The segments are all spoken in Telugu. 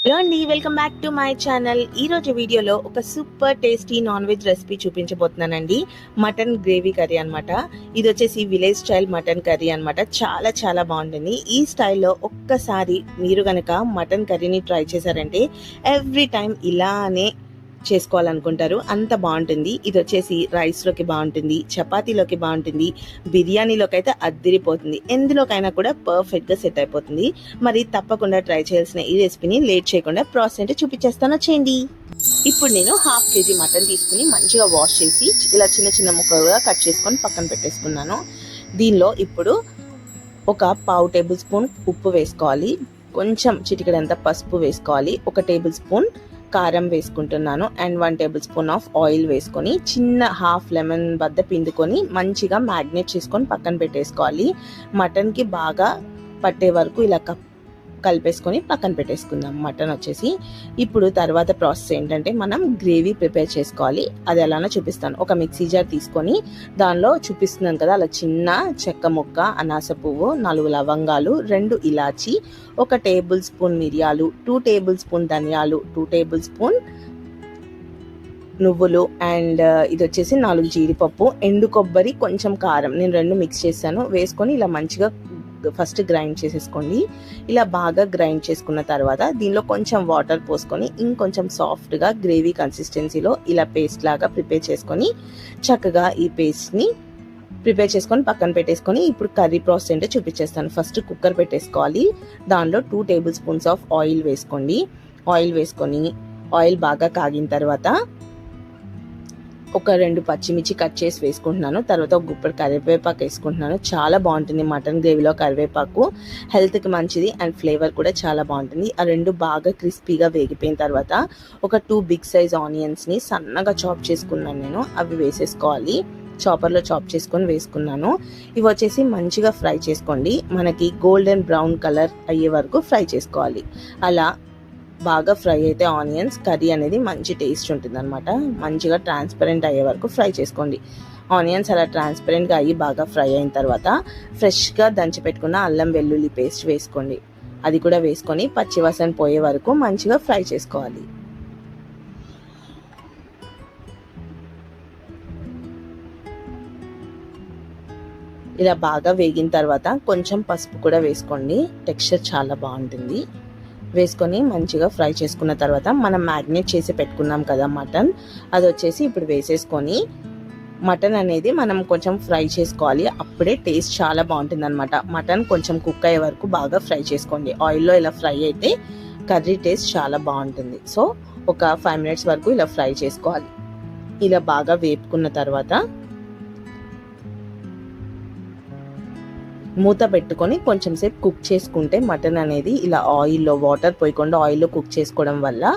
హలో అండి, welcome back to my channel. ఈరోజు వీడియోలో ఒక super tasty non veg recipe చూపించబోతున్నానండి. మటన్ గ్రేవీ కర్రీ అనమాట. ఇది వచ్చేసి విలేజ్ స్టైల్ మటన్ కర్రీ అనమాట. చాలా చాలా బాగుంటుంది. ఈ స్టైల్లో ఒక్కసారి మీరు కనుక మటన్ కర్రీని ట్రై చేశారంటే ఎవ్రీ టైం ఇలానే చేసుకోవాలనుకుంటారు, అంత బాగుంటుంది. ఇది వచ్చేసి రైస్లోకి బాగుంటుంది, చపాతీలోకి బాగుంటుంది, బిర్యానీలోకి అయితే అద్దిరిపోతుంది, ఎందులోకైనా కూడా పర్ఫెక్ట్గా సెట్ అయిపోతుంది. మరి తప్పకుండా ట్రై చేయాల్సిన ఈ రెసిపీని లేట్ చేయకుండా ప్రాసెస్ అంటే చూపించేస్తాను, చేయండి. ఇప్పుడు నేను 1/2 kg మటన్ తీసుకుని మంచిగా వాష్ చేసి ఇలా చిన్న చిన్న ముక్కలుగా కట్ చేసుకొని పక్కన పెట్టేసుకున్నాను. దీనిలో ఇప్పుడు ఒక 1/2 టేబుల్ స్పూన్ ఉప్పు వేసుకోవాలి, కొంచెం చిటికెడంత పసుపు వేసుకోవాలి, 1 టేబుల్ స్పూన్ కారం వేసుకుంటున్నాను and 1 table spoon of oil వేసుకొని చిన్న హాఫ్ లెమన్ బద్ద పిండుకొని మంచిగా మ్యాగ్నేట్ చేసుకొని పక్కన పెట్టేసుకోవాలి. మటన్కి బాగా పట్టే వరకు ఇలా కలిపేసుకొని పక్కన పెట్టేసుకుందాం మటన్ వచ్చేసి. ఇప్పుడు తర్వాత ప్రాసెస్ ఏంటంటే మనం గ్రేవీ ప్రిపేర్ చేసుకోవాలి. అది ఎలానో చూపిస్తాను. ఒక మిక్సీ జార్ తీసుకొని దానిలో చూపిస్తున్నాను కదా అలా చిన్న చెక్క ముక్క, అనాస పువ్వు, 4 లవంగాలు, 2 ఇలాచి, 1 టేబుల్ స్పూన్ మిరియాలు, 2 టేబుల్ స్పూన్ ధనియాలు, 2 టేబుల్ స్పూన్ నువ్వులు అండ్ ఇది వచ్చేసి 4 జీడిపప్పు, ఎండు కొబ్బరి, కొంచెం కారం, నేను 2 మిక్స్ చేశాను. వేసుకొని ఇలా మంచిగా ఫస్ట్ గ్రైండ్ చేసేసుకోండి. ఇలా బాగా గ్రైండ్ చేసుకున్న తర్వాత దీనిలో కొంచెం వాటర్ పోసుకొని ఇంకొంచెం సాఫ్ట్గా గ్రేవీ కన్సిస్టెన్సీలో ఇలా పేస్ట్ లాగా ప్రిపేర్ చేసుకొని చక్కగా ఈ పేస్ట్ని ప్రిపేర్ చేసుకొని పక్కన పెట్టేసుకొని ఇప్పుడు కర్రీ ప్రాసెస్ ఏంటో చూపించేస్తాను. ఫస్ట్ కుక్కర్ పెట్టేసుకోవాలి. దానిలో 2 టేబుల్ స్పూన్స్ ఆఫ్ ఆయిల్ వేసుకోండి. ఆయిల్ వేసుకొని ఆయిల్ బాగా కాగిన తర్వాత ఒక 2 పచ్చిమిర్చి కట్ చేసి వేసుకుంటున్నాను. తర్వాత ఒక గుప్పెడు కరివేపాకు వేసుకుంటున్నాను. చాలా బాగుంటుంది మటన్ గ్రేవీలో కరివేపాకు, హెల్త్కి మంచిది అండ్ ఫ్లేవర్ కూడా చాలా బాగుంటుంది. ఆ 2 బాగా క్రిస్పీగా వేగిపోయిన తర్వాత ఒక 2 బిగ్ సైజ్ ఆనియన్స్ని సన్నగా చాప్ చేసుకున్నాను నేను, అవి వేసేసుకోవాలి. చాపర్లో చాప్ చేసుకొని వేసుకున్నాను. ఇవి వచ్చేసి మంచిగా ఫ్రై చేసుకోండి. మనకి గోల్డెన్ బ్రౌన్ కలర్ అయ్యే వరకు ఫ్రై చేసుకోవాలి. అలా బాగా ఫ్రై అయితే ఆనియన్స్ కర్రీ అనేది మంచి టేస్ట్ ఉంటుంది అనమాట. మంచిగా ట్రాన్స్పరెంట్ అయ్యే వరకు ఫ్రై చేసుకోండి. ఆనియన్స్ అలా ట్రాన్స్పరెంట్గా అయ్యి బాగా ఫ్రై అయిన తర్వాత ఫ్రెష్గా దంచి పెట్టుకున్న అల్లం వెల్లుల్లి పేస్ట్ వేసుకోండి. అది కూడా వేసుకొని పచ్చివాసన పోయే వరకు మంచిగా ఫ్రై చేసుకోవాలి. ఇలా బాగా వేగిన తర్వాత కొంచెం పసుపు కూడా వేసుకోండి, టెక్స్చర్ చాలా బాగుంటుంది. వేసుకొని మంచిగా ఫ్రై చేసుకున్న తర్వాత మనం మ్యాగ్నేట్ చేసి పెట్టుకున్నాం కదా మటన్, అది వచ్చేసి ఇప్పుడు వేసేసుకొని మటన్ అనేది మనం కొంచెం ఫ్రై చేసుకోవాలి. అప్పుడే టేస్ట్ చాలా బాగుంటుంది అనమాట. మటన్ కొంచెం కుక్ అయ్యే వరకు బాగా ఫ్రై చేసుకోండి. ఆయిల్లో ఇలా ఫ్రై అయితే కర్రీ టేస్ట్ చాలా బాగుంటుంది. సో ఒక 5 minutes వరకు ఇలా ఫ్రై చేసుకోవాలి. ఇలా బాగా వేపుకున్న తర్వాత మూత పెట్టుకొని కొంచెం సేపు కుక్ చేసుకుంటే మటన్ అనేది ఇలా ఆయిల్లో వాటర్ పోయకుండా ఆయిల్లో కుక్ చేసుకోవడం వల్ల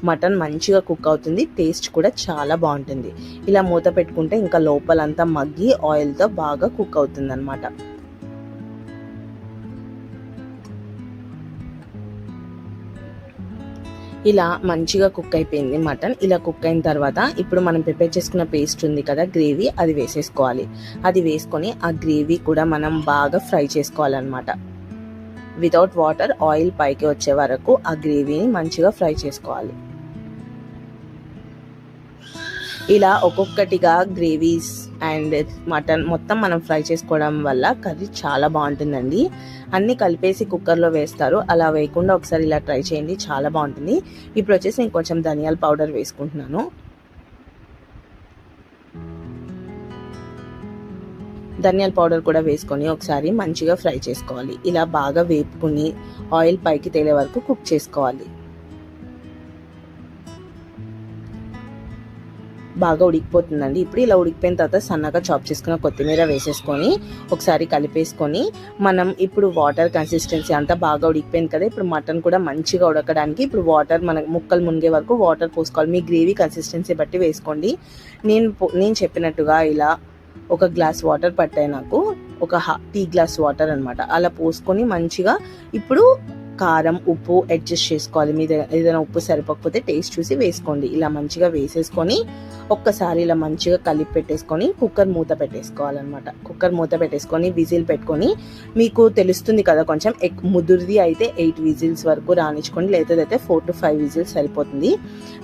మటన్ మంచిగా కుక్ అవుతుంది, టేస్ట్ కూడా చాలా బాగుంటుంది. ఇలా మూత పెట్టుకుంటే ఇంకా లోపలంతా మగ్గి ఆయిల్తో బాగా కుక్ అవుతుంది అనమాట. ఇలా మంచిగా కుక్ అయిపోయింది మటన్. ఇలా కుక్ అయిన తర్వాత ఇప్పుడు మనం ప్రిపేర్ చేసుకున్న పేస్ట్ ఉంది కదా గ్రేవీ, అది వేసేసుకోవాలి. అది వేసుకొని ఆ గ్రేవీ కూడా మనం బాగా ఫ్రై చేసుకోవాలన్నమాట. వితౌట్ వాటర్ ఆయిల్ పైకి వచ్చే వరకు ఆ గ్రేవీని మంచిగా ఫ్రై చేసుకోవాలి. ఇలా ఒక్కొక్కటిగా గ్రేవీస్ అండ్ మటన్ మొత్తం మనం ఫ్రై చేసుకోవడం వల్ల కర్రీ చాలా బాగుంటుందండి. అన్నీ కలిపేసి కుక్కర్లో వేస్తారు, అలా వేయకుండా ఒకసారి ఇలా ట్రై చేయండి, చాలా బాగుంటుంది. ఇప్పుడు వచ్చేసి నేను కొంచెం ధనియాల పౌడర్ వేసుకుంటున్నాను. ధనియాల పౌడర్ కూడా వేసుకొని ఒకసారి మంచిగా ఫ్రై చేసుకోవాలి. ఇలా బాగా వేపుకుని ఆయిల్ పైకి తేలే వరకు కుక్ చేసుకోవాలి. బాగా ఉడికిపోతుందండి. ఇప్పుడు ఇలా ఉడికిపోయిన తర్వాత సన్నగా చాప్ చేసుకున్న కొత్తిమీర వేసేసుకొని ఒకసారి కలిపేసుకొని మనం ఇప్పుడు వాటర్ కన్సిస్టెన్సీ అంతా బాగా ఉడికిపోయింది కదా, ఇప్పుడు మటన్ కూడా మంచిగా ఉడకడానికి ఇప్పుడు వాటర్ మన ముక్కలు మునిగే వరకు వాటర్ పోసుకోవాలి. మీ గ్రేవీ కన్సిస్టెన్సీ బట్టి వేసుకోండి. నేను చెప్పినట్టుగా ఇలా 1 గ్లాస్ వాటర్ పట్టాయి నాకు, ఒక టీ గ్లాస్ వాటర్ అనమాట. అలా పోసుకొని మంచిగా ఇప్పుడు కారం ఉప్పు అడ్జస్ట్ చేసుకోవాలి. మీద ఏదైనా ఉప్పు సరిపోకపోతే టేస్ట్ చూసి వేసుకోండి. ఇలా మంచిగా వేసేసుకొని ఒక్కసారి ఇలా మంచిగా కలిపి పెట్టేసుకొని కుక్కర్ మూత పెట్టేసుకోవాలన్నమాట. కుక్కర్ మూత పెట్టేసుకొని విజిల్ పెట్టుకొని, మీకు తెలుస్తుంది కదా కొంచెం ముదురుది అయితే 8 విజిల్స్ వరకు రానిచ్చుకోండి, లేకపోతే 4 to 5 విజిల్స్ సరిపోతుంది.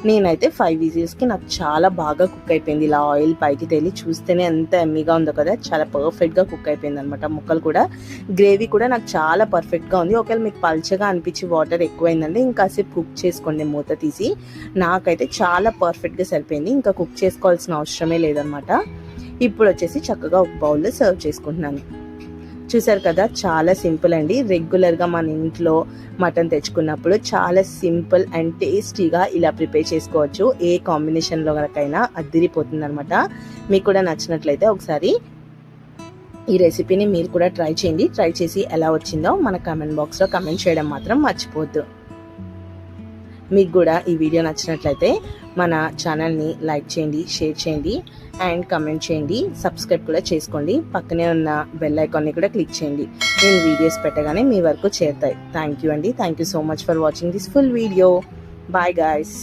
నేనైతే 5 విజిల్స్కి నాకు చాలా బాగా కుక్ అయిపోయింది. ఇలా ఆయిల్ పైకి తేలి చూస్తేనే ఎంత ఎమ్మీగా ఉందో కదా, చాలా పర్ఫెక్ట్గా కుక్ అయిపోయింది అనమాట. ముక్కలు కూడా గ్రేవీ కూడా నాకు చాలా పర్ఫెక్ట్గా ఉంది. ఒకవేళ మీకు పల్చగా అనిపించి వాటర్ ఎక్కువైందంటే ఇంకాసేపు కుక్ చేసుకోండి మూత తీసి. నాకైతే చాలా పర్ఫెక్ట్గా సరిపోయింది, ఇంకా కుక్ చేసుకోవాల్సిన అవసరమే లేదనమాట. ఇప్పుడు వచ్చేసి చక్కగా ఒక బౌల్లో సర్వ్ చేసుకుంటున్నాను. చూసారు కదా, చాలా సింపుల్ అండి. రెగ్యులర్గా మన ఇంట్లో మటన్ తెచ్చుకున్నప్పుడు చాలా సింపుల్ అండ్ టేస్టీగా ఇలా ప్రిపేర్ చేసుకోవచ్చు. ఏ కాంబినేషన్లో కనుకైనా అదిరిపోతుంది అనమాట. మీకు కూడా నచ్చినట్లయితే ఒకసారి ఈ రెసిపీని మీరు కూడా ట్రై చేయండి. ట్రై చేసి ఎలా వచ్చిందో మన కామెంట్ బాక్స్లో కామెంట్ చేయడం మాత్రం మర్చిపోవద్దు. మీకు కూడా ఈ వీడియో నచ్చినట్లయితే మన ఛానల్ని లైక్ చేయండి, షేర్ చేయండి అండ్ కమెంట్ చేయండి. సబ్స్క్రైబ్ కూడా చేసుకోండి. పక్కనే ఉన్న బెల్ ఐకాన్ని కూడా క్లిక్ చేయండి. నేను వీడియోస్ పెట్టగానే మీ వరకు చేరుతాయి. థ్యాంక్ యూ అండి. Thank you so much for watching this full video. Bye guys.